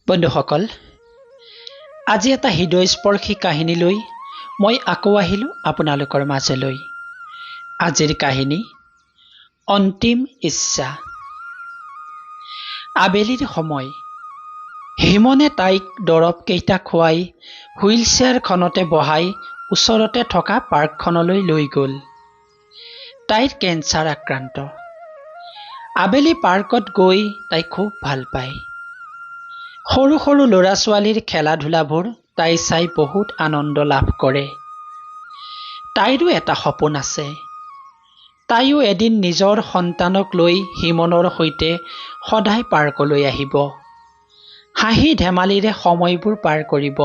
বন্ধুসকল, আজি এটা হৃদয়স্পৰ্শী কাহিনী লৈ মই আকৌ আহিলোঁ আপোনালোকৰ মাজলৈ। আজিৰ কাহিনী অন্তিম ইচ্ছা। আবেলিৰ সময়। হিমনে তাইক দৰৱ কেইটা খুৱাই হুইল চেয়াৰখনতে বহাই ওচৰতে থকা পাৰ্কখনলৈ লৈ গ'ল। তাইৰ কেঞ্চাৰ আক্ৰান্ত। আবেলি পাৰ্কত গৈ তাই খুব ভাল পায়। সৰু সৰু ল'ৰা ছোৱালীৰ খেলা ধূলাবোৰ তাই চাই বহুত আনন্দ লাভ কৰে। তাইৰো এটা সপোন আছে। তাইও এদিন নিজৰ সন্তানক লৈ হিমনৰ সৈতে সদায় পাৰ্কলৈ আহিব। হাঁহি ধেমালিৰে সময়বোৰ পাৰ কৰিব।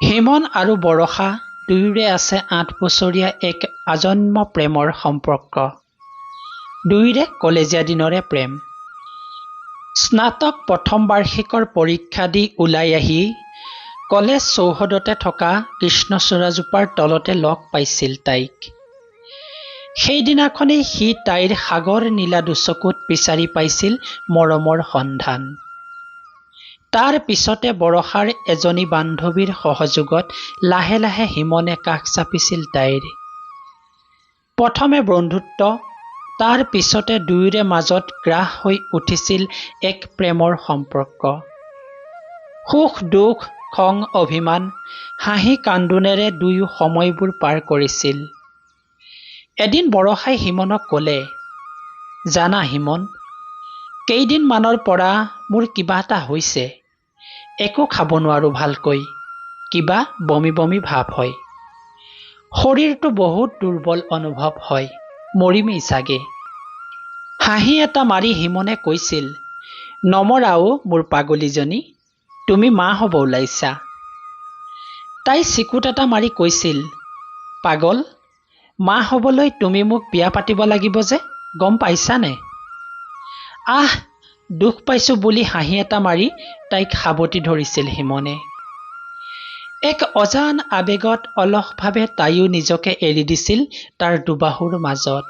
হিমন আৰু বৰষা দুয়োৰে আছে 8 বছৰীয়া এক আজন্ম প্ৰেমৰ সম্পৰ্ক। দুয়োৰে কলেজীয়া দিনৰে প্ৰেম। স্নাতক প্ৰথম বাৰ্ষিকৰ পৰীক্ষা দি ওলাই আহি কলেজ চৌহদতে থকা কৃষ্ণচূড়াজোপাৰ তলতে লগ পাইছিল তাইক। সেইদিনাখনেই সি তাইৰ সাগৰ নীলা দুচকুত বিচাৰি পাইছিল মৰমৰ সন্ধান। তাৰ পিছতে বৰষাৰ এজনী বান্ধৱীৰ সহযোগত লাহে লাহে হিমনে কাষ চাপিছিল তাইৰ। প্ৰথমে বন্ধুত্ব, তাৰ পিছতে দুয়োৰে মাজত গ্ৰাস হৈ উঠিছিল এক প্ৰেমৰ সম্পৰ্ক। সুখ দুখ, খং অভিমান, হাঁহি কান্দোনেৰে দুয়ো সময়বোৰ পাৰ কৰিছিল। এদিন বৰষাই হিমনক ক'লে, জানা হিমন, কেইদিনমানৰ পৰা মোৰ কিবা এটা হৈছে। একো খাব নোৱাৰো ভালকৈ, কিবা বমি বমি ভাৱ হয়। শৰীৰটো বহুত দুৰ্বল অনুভৱ হয়, মৰিমেই চাগে। হাঁহি এটা মাৰি হিমনে কৈছিল, নমৰাও মোৰ পাগলীজনী, তুমি মা হ'ব ওলাইছা। তাই চিকুট এটা মাৰি কৈছিল, পাগল, মা হ'বলৈ তুমি মোক বিয়া পাতিব লাগিব যে, গম পাইছানে? আহ, দুখ পাইছো বুলি হাঁহি এটা মাৰি তাইক সাবটি ধৰিছিল হিমনে। এক অজান আবেগত অলসভাৱে তাইও নিজকে এৰি দিছিল তাৰ দুবাহুৰ মাজত।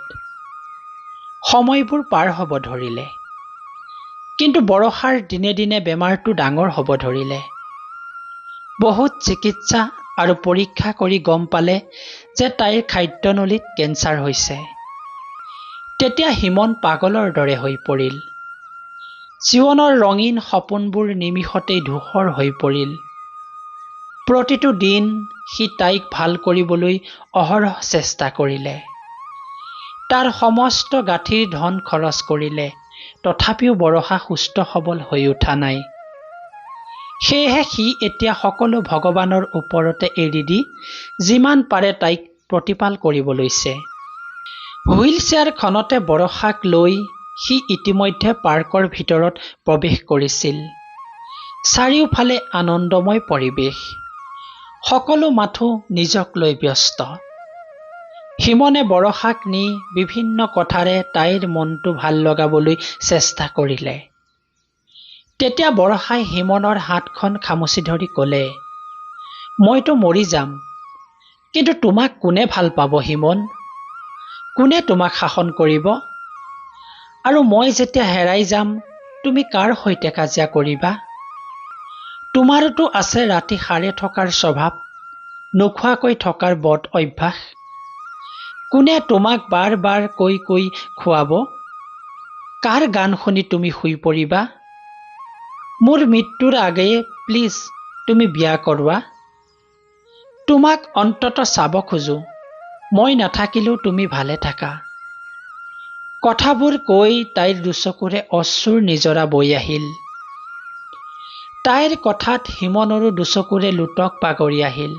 সময়বোৰ পাৰ হ'ব ধৰিলে। কিন্তু বৰষাৰ দিনে দিনে বেমাৰটো ডাঙৰ হ'ব ধৰিলে। বহুত চিকিৎসা আৰু পৰীক্ষা কৰি গম পালে যে তাইৰ খাদ্যনলীত কেঞ্চাৰ হৈছে। তেতিয়া হিমন পাগলৰ দৰে হৈ পৰিল। জীৱনৰ ৰঙীন সপোনবোৰ নিমিষতেই ধূসৰ হৈ পৰিল। প্ৰতিটো দিন সি তাইক ভাল কৰিবলৈ অহৰহ চেষ্টা কৰিলে। তাৰ সমস্ত গাঁঠিৰ ধন খৰচ কৰিলে, তথাপিও বৰষা সুস্থ সবল হৈ উঠা নাই। সেয়েহে সি এতিয়া সকলো ভগৱানৰ ওপৰতে এৰি দি যিমান পাৰে তাইক প্ৰতিপাল কৰিব লৈছে। হুইল চেয়াৰখনতে বৰষাক লৈ সি ইতিমধ্যে পাৰ্কৰ ভিতৰত প্ৰৱেশ কৰিছিল। চাৰিওফালে আনন্দময় পৰিৱেশ। সকলো মাথো নিজক লৈ ব্যস্ত। হিমনে বৰষাক নি বিভিন্ন কথাৰে তাইৰ মনটো ভাল লগাবলৈ চেষ্টা কৰিলে। তেতিয়া বৰষাই হিমনৰ হাতখন খামুচি ধৰি ক'লে, মইতো মৰি যাম, কিন্তু তোমাক কোনে ভাল পাব হিমন? কোনে তোমাক শাসন কৰিব? আৰু মই যেতিয়া হেৰাই যাম, তুমি কাৰ সৈতে কাজিয়া কৰিবা? তোমাৰোতো আছে ৰাতি সাৰে থকাৰ স্বভাৱ, নোখোৱাকৈ থকাৰ বদ অভ্যাস। কোনে তোমাক বাৰ বাৰ কৈ কৈ খুৱাব? কাৰ গান শুনি তুমি শুই পৰিবা? মোৰ মৃত্যুৰ আগেয়ে প্লিজ তুমি বিয়া কৰোৱা। তোমাক অন্তত চাব খোজো, মই নাথাকিলেও তুমি ভালে থাকা। কথাবোৰ কৈ তাইৰ দুচকুৰে অশ্ৰুৰ নিজৰা বৈ আহিল। তাইৰ কথাত হিমনৰো দুচকুৰে লোতক বাগৰি আহিল।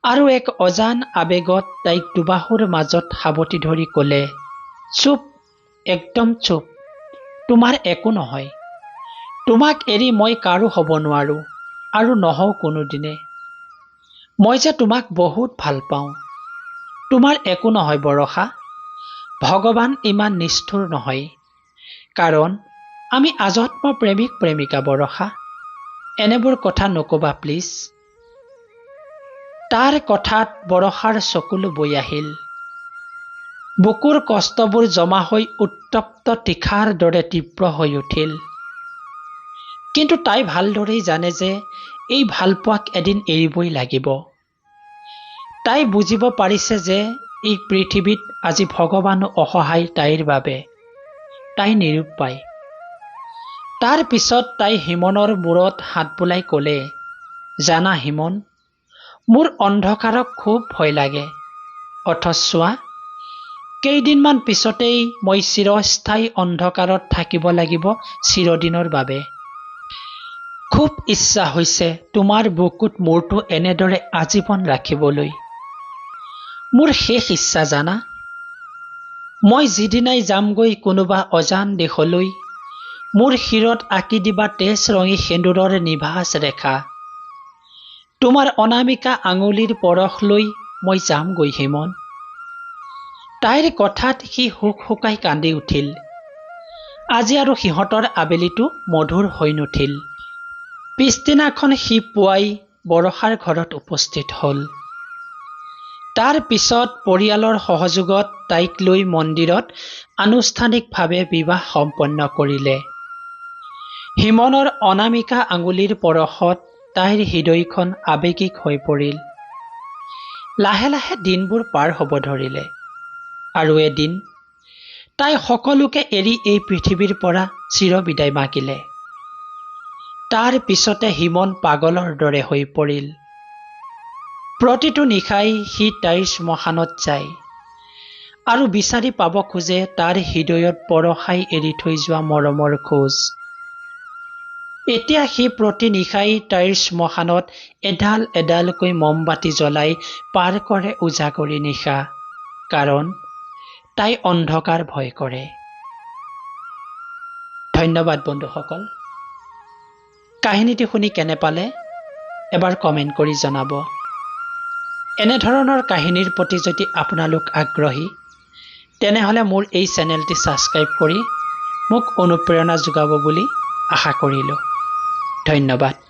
আৰু এক অজান আবেগত তাইক দুবাহুৰ মাজত সাবটি ধৰি ক'লে, চুপ, একদম চুপ, তোমাৰ একো নহয়। তোমাক এৰি মই কাৰো হ'ব নোৱাৰো আৰু নহওঁ কোনোদিনে। মই যে তোমাক বহুত ভাল পাওঁ। তোমাৰ একো নহয় বৰষা। ভগৱান ইমান নিষ্ঠুৰ নহয়, কাৰণ আমি আজন্ম প্ৰেমিক প্ৰেমিকা বৰষা। এনেবোৰ কথা নকবা প্লিজ। তাৰ কথাত বৰষাৰ চকুলো বৈ আহিল। বুকুৰ কষ্টবোৰ জমা হৈ উত্তপ্ত তীখাৰ দৰে তীব্ৰ হৈ উঠিল। কিন্তু তাই ভালদৰেই জানে যে এই ভালপোৱাক এদিন এৰিবই লাগিব। তাই বুজিব পাৰিছে যে এই পৃথিৱীত আজি ভগৱানো অসহায় তাইৰ বাবে। তাই নিৰুপায়। তাৰ পিছত তাই হিমনৰ মূৰত হাত বুলাই ক'লে, জানা হিমন, মোৰ অন্ধকাৰক খুব ভয় লাগে। অথচ চোৱা, কেইদিনমান পিছতেই মই চিৰস্থায়ী অন্ধকাৰত থাকিব লাগিব চিৰদিনৰ বাবে। খুব ইচ্ছা হৈছে তোমাৰ বুকুত মূৰটো এনেদৰে আজীৱন ৰাখিবলৈ। মোৰ শেষ ইচ্ছা জানা। মই যিদিনাই যামগৈ কোনোবা অজান দেশলৈ, মোৰ শিৰত আঁকি দিবা তেজ ৰঙী সেন্দুৰৰ নিভাঁজ ৰেখা। তোমাৰ অনামিকা আঙুলিৰ পৰশ লৈ মই যামগৈ হিমন। তাইৰ কথাত সি হুকহুকাই কান্দি উঠিল। আজি আৰু সিহঁতৰ আবেলিটো মধুৰ হৈ নুঠিল। পিছদিনাখন সি পুৱাই বৰষাৰ ঘৰত উপস্থিত হ'ল। তাৰ পিছত পৰিয়ালৰ সহযোগত তাইক লৈ মন্দিৰত আনুষ্ঠানিকভাৱে বিবাহ সম্পন্ন কৰিলে। হিমনৰ অনামিকা আঙুলিৰ পৰশত তাইৰ হৃদয়খন আৱেগিক হৈ পৰিল। লাহে লাহে দিনবোৰ পাৰ হ'ব ধৰিলে। আৰু এদিন তাই সকলোকে এৰি এই পৃথিৱীৰ পৰা চিৰবিদায় মাগিলে। তাৰ পিছতে হিমন পাগলৰ দৰে হৈ পৰিল। প্ৰতিটো নিশাই সি তাইৰ শ্মশানত যায় আৰু বিচাৰি পাব খোজে তাৰ হৃদয়ত পৰশাই এৰি থৈ যোৱা মৰমৰ খোজ। এতিয়া সি প্ৰতি নিশাই তাইৰ শ্মশানত এডাল এডালকৈ মমবাতি জ্বলাই পাৰ কৰে উজাগৰি নিশা। কাৰণ তাই অন্ধকাৰ ভয় কৰে। ধন্যবাদ বন্ধুসকল। কাহিনীটি শুনি কেনে পালে এবাৰ কমেণ্ট কৰি জনাব। এনেধৰণৰ কাহিনীৰ প্ৰতি যদি আপোনালোক আগ্ৰহী, তেনেহ'লে মোৰ এই চেনেলটি ছাবস্ক্ৰাইব কৰি মোক অনুপ্ৰেৰণা যোগাব বুলি আশা কৰিলোঁ। ধন্যবাদ।